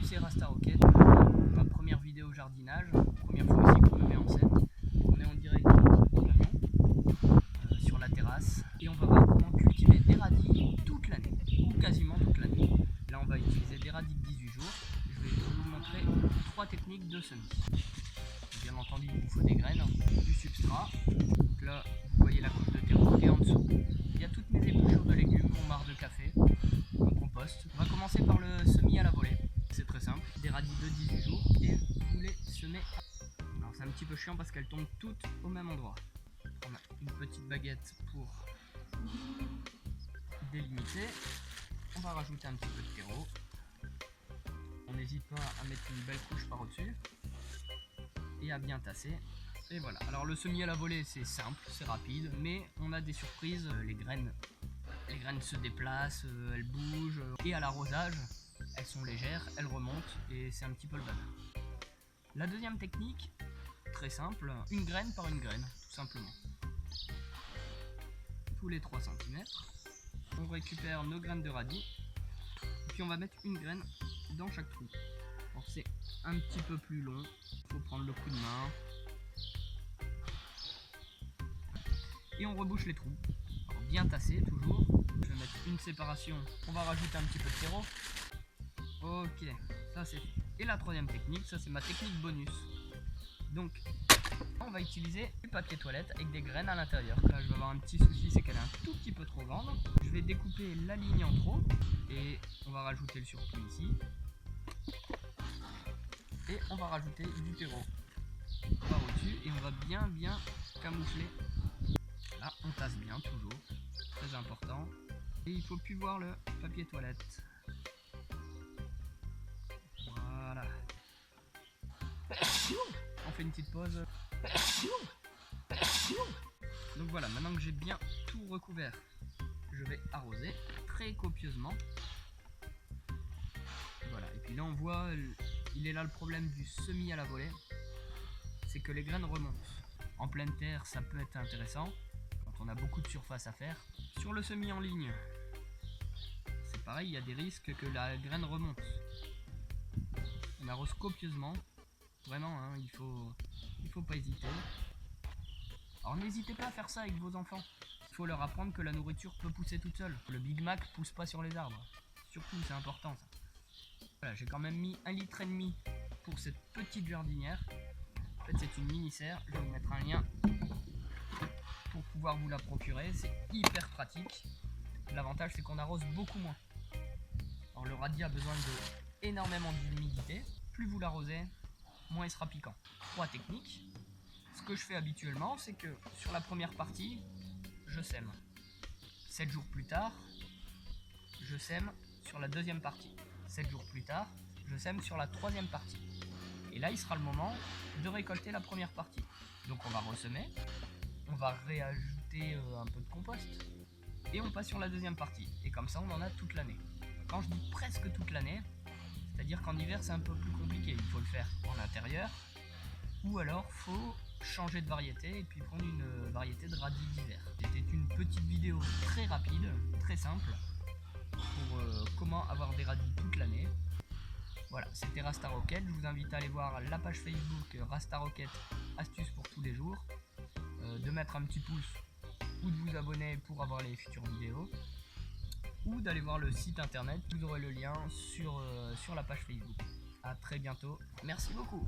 Salut, c'est Rasta Rocket, ma première vidéo jardinage, première fois aussi qu'on me met en scène. On est en direct du camion, sur la terrasse, et on va voir comment cultiver des radis toute l'année, ou quasiment toute l'année. Là on va utiliser des radis de 18 jours, je vais vous montrer 3 techniques de semis. Bien entendu il vous faut des graines, du substrat, donc là vous voyez la couche de terreau, et en dessous il y a toutes mes épluchures de légumes, mon marc de café, mon compost. On va commencer par le semis à la volée. C'est très simple, des radis de 18 jours et vous les semez. Alors c'est un petit peu chiant parce qu'elles tombent toutes au même endroit. On a une petite baguette pour délimiter. On va rajouter un petit peu de terreau. On n'hésite pas à mettre une belle couche par au-dessus et à bien tasser. Et voilà, alors le semis à la volée c'est simple, c'est rapide, mais on a des surprises, les graines se déplacent, elles bougent, et à l'arrosage, elles sont légères, elles remontent, et c'est un petit peu le bazar. La deuxième technique, très simple, une graine par une graine, tout simplement. Tous les 3 cm, on récupère nos graines de radis, et puis on va mettre une graine dans chaque trou. Alors c'est un petit peu plus long, il faut prendre le coup de main, et on rebouche les trous. Alors bien tasser toujours. Je vais mettre une séparation, on va rajouter un petit peu de terreau. Ok, ça c'est fait. Et la troisième technique, ça c'est ma technique bonus. Donc, on va utiliser du papier toilette avec des graines à l'intérieur. Là je vais avoir un petit souci, c'est qu'elle est un tout petit peu trop grande. Je vais découper la ligne en trop et on va rajouter le surplus ici. Et on va rajouter du terreau par au-dessus et on va bien camoufler. Là on tasse bien toujours, très important. Et il faut plus voir le papier toilette. Voilà. On fait une petite pause. Donc voilà, maintenant que j'ai bien tout recouvert, je vais arroser très copieusement. Voilà, et puis là on voit, il est là le problème du semis à la volée, c'est que les graines remontent. En pleine terre, ça peut être intéressant, quand on a beaucoup de surface à faire. Sur le semis en ligne, c'est pareil, il y a des risques que la graine remonte. On arrose copieusement, vraiment, hein, il faut pas hésiter. Alors n'hésitez pas à faire ça avec vos enfants. Il faut leur apprendre que la nourriture peut pousser toute seule. Le Big Mac pousse pas sur les arbres. Surtout, c'est important ça. Voilà, j'ai quand même mis 1,5 litre pour cette petite jardinière. En fait, c'est une mini serre. Je vais vous mettre un lien pour pouvoir vous la procurer. C'est hyper pratique. L'avantage, c'est qu'on arrose beaucoup moins. Alors, le radis a besoin de énormément d'humidité. Plus vous l'arrosez, moins il sera piquant. 3 techniques. Ce que je fais habituellement, c'est que sur la première partie, je sème. 7 jours plus tard, je sème sur la deuxième partie. 7 jours plus tard, je sème sur la troisième partie. Et là, il sera le moment de récolter la première partie. Donc on va ressemer, on va réajouter un peu de compost, et on passe sur la deuxième partie. Et comme ça, on en a toute l'année. Quand je dis presque toute l'année, c'est-à-dire qu'en hiver, c'est un peu plus compliqué. Il faut le faire en intérieur, ou alors faut changer de variété et puis prendre une variété de radis d'hiver. C'était une petite vidéo très rapide, très simple, pour comment avoir des radis toute l'année. Voilà, c'était Rasta Rocket. Je vous invite à aller voir la page Facebook Rasta Rocket, astuces pour tous les jours, de mettre un petit pouce ou de vous abonner pour avoir les futures vidéos, ou d'aller voir le site internet. Vous aurez le lien sur la page Facebook. A très bientôt. Merci beaucoup.